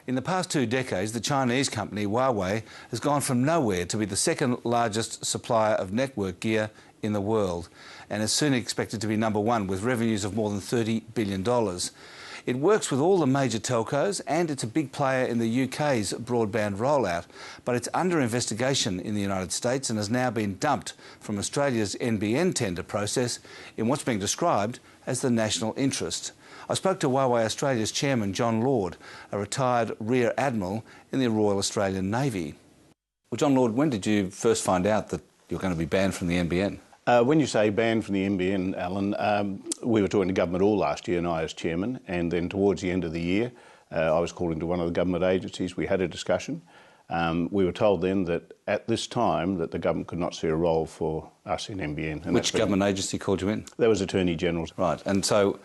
In the past 2 decades, the Chinese company Huawei has gone from nowhere to be the second largest supplier of network gear in the world and is soon expected to be #1 with revenues of more than $30 billion. It works with all the major telcos and it's a big player in the UK's broadband rollout, but it's under investigation in the United States and has now been dumped from Australia's NBN tender process in what's being described as the national interest. I spoke to Huawei Australia's chairman, John Lord, a retired Rear Admiral in the Royal Australian Navy. Well, John Lord, when did you first find out that you're going to be banned from the NBN? When you say banned from the NBN, Alan, we were talking to government all last year, and I as chairman, and then towards the end of the year, I was called into one of the government agencies. We had a discussion. We were told then that at this time that the government could not see a role for us in NBN. And which government agency called you in? That was Attorney General's. Right, and so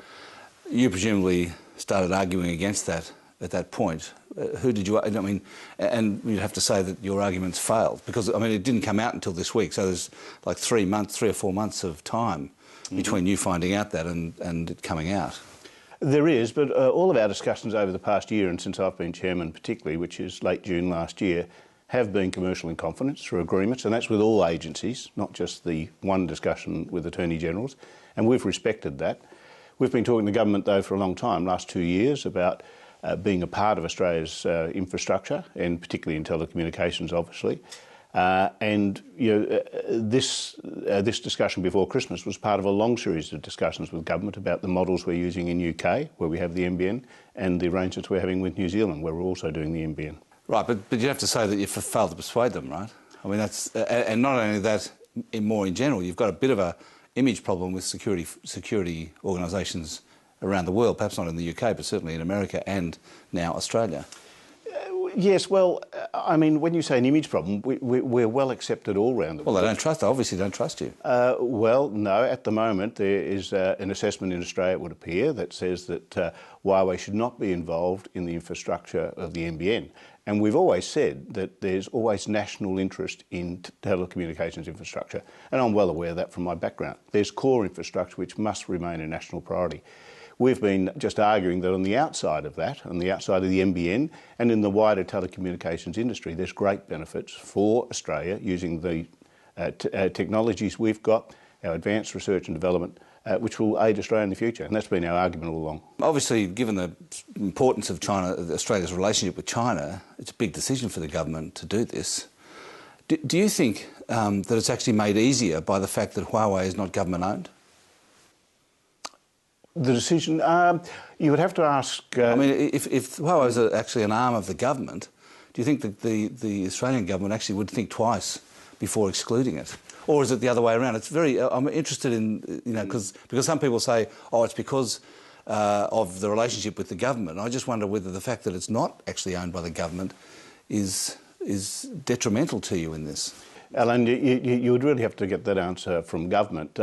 you presumably started arguing against that at that point. Who did you, I mean, and you'd have to say that your arguments failed because, I mean, it didn't come out until this week, so there's like 3 or 4 months of time between you finding out that and it coming out. There is, but all of our discussions over the past year, and since I've been chairman particularly, which is late June last year, have been commercial in confidence through agreements, and that's with all agencies, not just the one discussion with Attorney Generals, and we've respected that. We've been talking to government, though, for a long time, last 2 years, about being a part of Australia's infrastructure, and particularly in telecommunications, obviously. And you know, this discussion before Christmas was part of a long series of discussions with government about the models we're using in UK, where we have the NBN, and the arrangements we're having with New Zealand, where we're also doing the NBN. Right, but you have to say that you've failed to persuade them, right? I mean, that's and not only that, more in general, you've got a bit of a image problem with security organisations around the world, perhaps not in the UK, but certainly in America and now Australia. Yes, well, I mean, when you say an image problem, we're well accepted all around the world. Well, they obviously don't trust you. Well, no, at the moment there is an assessment in Australia, it would appear, that says that Huawei should not be involved in the infrastructure of the NBN. And we've always said that there's always national interest in telecommunications infrastructure. And I'm well aware of that from my background. There's core infrastructure which must remain a national priority. We've been just arguing that on the outside of that, on the outside of the NBN and in the wider telecommunications industry, there's great benefits for Australia using the technologies we've got, our advanced research and development, which will aid Australia in the future. And that's been our argument all along. Obviously, given the importance of China, Australia's relationship with China, it's a big decision for the government to do this. Do you think that it's actually made easier by the fact that Huawei is not government-owned? The decision, you would have to ask... I mean, if Huawei is actually an arm of the government, do you think that the Australian government actually would think twice before excluding it? Or is it the other way around? It's very... I'm interested in, you know, because some people say, oh, it's because of the relationship with the government. I just wonder whether the fact that it's not actually owned by the government is detrimental to you in this. Alan, you would really have to get that answer from government.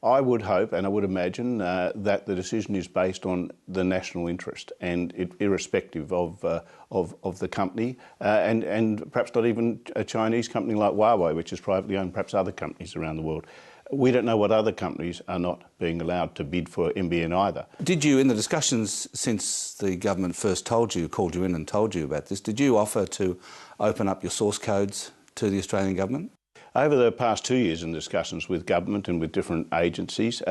I would hope and I would imagine that the decision is based on the national interest and irrespective of the company and perhaps not even a Chinese company like Huawei, which is privately owned, perhaps other companies around the world. We don't know what other companies are not being allowed to bid for NBN either. Did you, in the discussions since the government first called you in and told you about this, did you offer to open up your source codes to the Australian government? Over the past 2 years in discussions with government and with different agencies,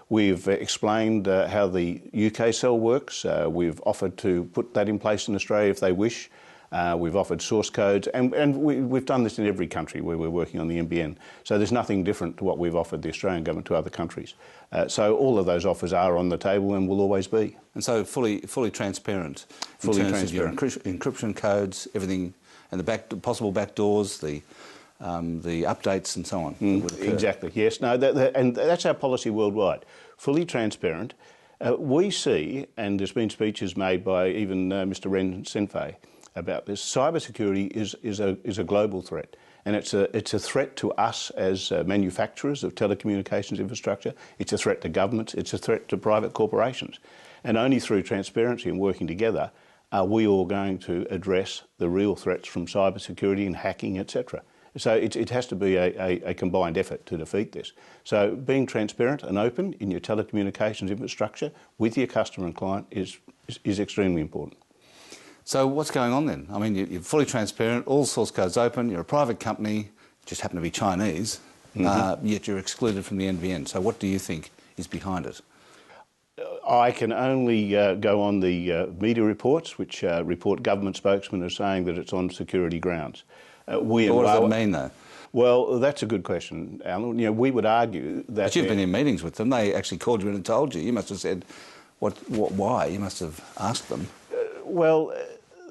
we've explained how the UK cell works. We've offered to put that in place in Australia if they wish. We've offered source codes, and we've done this in every country where we're working on the NBN. So there's nothing different to what we've offered the Australian government to other countries. So all of those offers are on the table and will always be. And so fully transparent in terms of your encryption codes, everything, and the possible backdoors, the updates and so on. Exactly, yes. No, and that's our policy worldwide. Fully transparent. We see, and there's been speeches made by even Mr Ren Senfei about this, cybersecurity is a global threat. And it's a threat to us as manufacturers of telecommunications infrastructure. It's a threat to governments. It's a threat to private corporations. And only through transparency and working together are we all going to address the real threats from cybersecurity and hacking, etc. So it has to be a combined effort to defeat this. So being transparent and open in your telecommunications infrastructure with your customer and client is extremely important. So what's going on then? I mean, you're fully transparent, all source code's open, you're a private company, just happen to be Chinese, yet you're excluded from the NBN. So what do you think is behind it? I can only go on the media reports, which report government spokesmen are saying that it's on security grounds. What does that mean, though? Well, that's a good question, Alan. You know, we would argue that... But you've been in meetings with them. They actually called you in and told you. You must have said, why? You must have asked them. Well,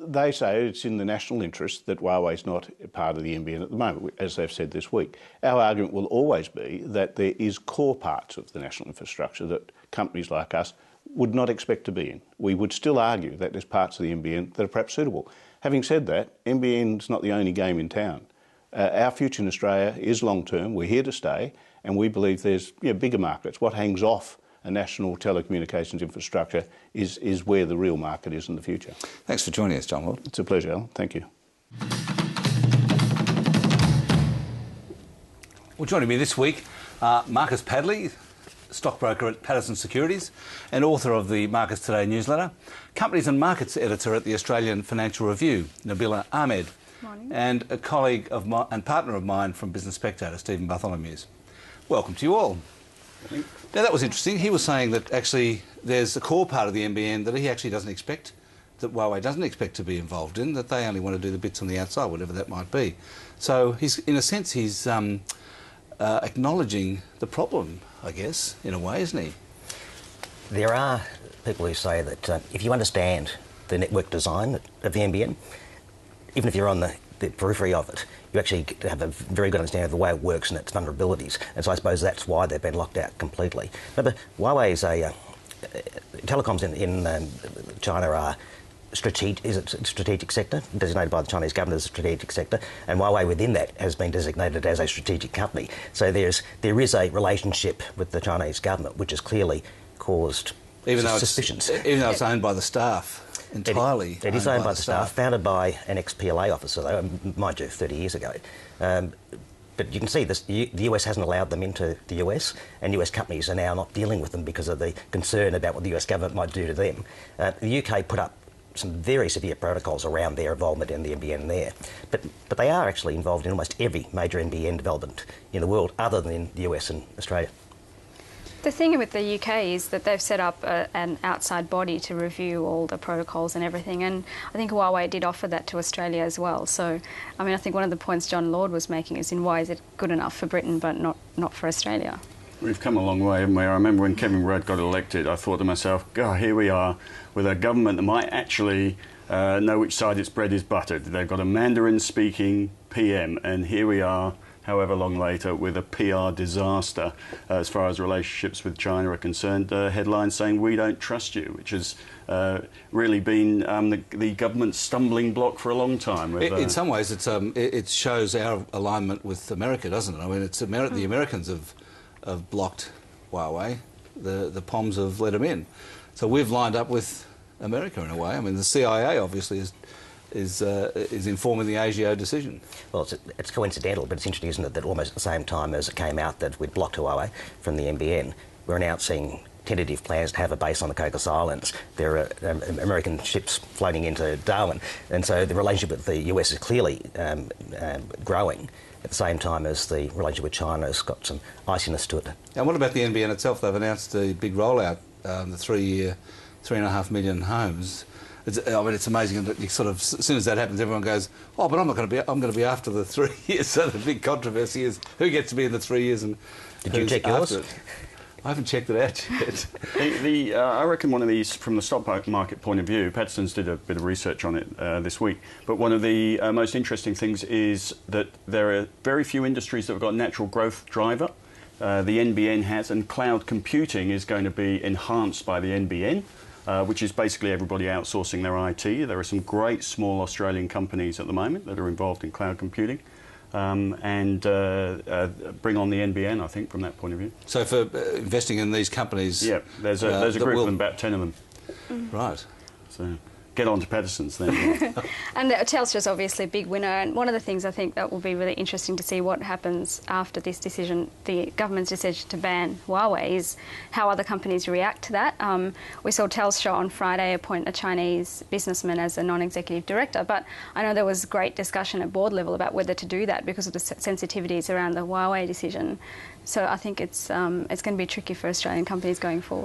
they say it's in the national interest that Huawei's not part of the NBN at the moment, as they've said this week. Our argument will always be that there is core parts of the national infrastructure that companies like us would not expect to be in. We would still argue that there's parts of the NBN that are perhaps suitable. Having said that, NBN's not the only game in town. Our future in Australia is long-term, we're here to stay, and we believe there's bigger markets. What hangs off a national telecommunications infrastructure is where the real market is in the future. Thanks for joining us, John Lord. It's a pleasure, Alan. Thank you. Well, joining me this week, Marcus Padley, stockbroker at Patterson Securities and author of the Markets Today newsletter, Companies and Markets editor at the Australian Financial Review, Nabila Ahmed, Morning. and a colleague of mine and partner of mine from Business Spectator, Stephen Bartholomew's. Welcome to you all. Now, that was interesting. He was saying that actually there's a core part of the NBN that he actually doesn't expect, that Huawei doesn't expect to be involved in, that they only want to do the bits on the outside, whatever that might be. So he's, in a sense, he's acknowledging the problem, I guess, in a way, isn't he? There are people who say that if you understand the network design of the NBN, even if you're on the periphery of it, you actually have a very good understanding of the way it works and its vulnerabilities. And so I suppose that's why they've been locked out completely. Remember, Huawei is telecoms in China are strategic sector, designated by the Chinese government as a strategic sector, and Huawei within that has been designated as a strategic company. So there is a relationship with the Chinese government which has clearly caused suspicions. Even though it's owned by the staff entirely. It is owned by the staff, founded by an ex-PLA officer, though, mind you, 30 years ago. But you can see this, the US hasn't allowed them into the US, and US companies are now not dealing with them because of the concern about what the US government might do to them. The UK put up some very severe protocols around their involvement in the NBN there. But they are actually involved in almost every major NBN development in the world other than in the US and Australia. The thing with the UK is that they've set up an outside body to review all the protocols and everything, and I think Huawei did offer that to Australia as well. So, I mean, I think one of the points John Lord was making is why is it good enough for Britain but not for Australia? We've come a long way, haven't we? I remember when Kevin Rudd got elected, I thought to myself, God, here we are with a government that might actually know which side its bread is buttered. They've got a Mandarin-speaking PM, and here we are, however long later, with a PR disaster as far as relationships with China are concerned. Headlines saying, "We don't trust you," which has really been the government's stumbling block for a long time. With, in some ways, it shows our alignment with America, doesn't it? I mean, the Americans have blocked Huawei, the POMs have let them in. So we've lined up with America in a way. I mean, the CIA obviously is informing the ASIO decision. Well, it's coincidental, but it's interesting, isn't it, that almost at the same time as it came out that we'd blocked Huawei from the NBN, we're announcing tentative plans to have a base on the Cocos Islands. There are American ships floating into Darwin, and so the relationship with the US is clearly growing at the same time as the relationship with China has got some iciness to it. And what about the NBN itself? They've announced a big rollout, the 3-year, 3.5 million homes. I mean, it's amazing that you sort of, as soon as that happens, everyone goes, "Oh, but I'm going to be after the 3 years." So the big controversy is who gets to be in the 3 years and did you check yours? It. I haven't checked it out yet. I reckon one of these, from the stock market point of view, Patterson's did a bit of research on it this week, but one of the most interesting things is that there are very few industries that have got a natural growth driver. The NBN has, and cloud computing is going to be enhanced by the NBN. Which is basically everybody outsourcing their IT. There are some great small Australian companies at the moment that are involved in cloud computing and bring on the NBN, I think, from that point of view. So for investing in these companies... Yeah, there's a group of them, about 10 of them. Right. So get on to Pedersen's then. And Telstra's obviously a big winner, and one of the things I think that will be really interesting to see what happens after this decision, the government's decision to ban Huawei, is how other companies react to that. We saw Telstra on Friday appoint a Chinese businessman as a non-executive director, but I know there was great discussion at board level about whether to do that because of the sensitivities around the Huawei decision. So I think it's going to be tricky for Australian companies going forward.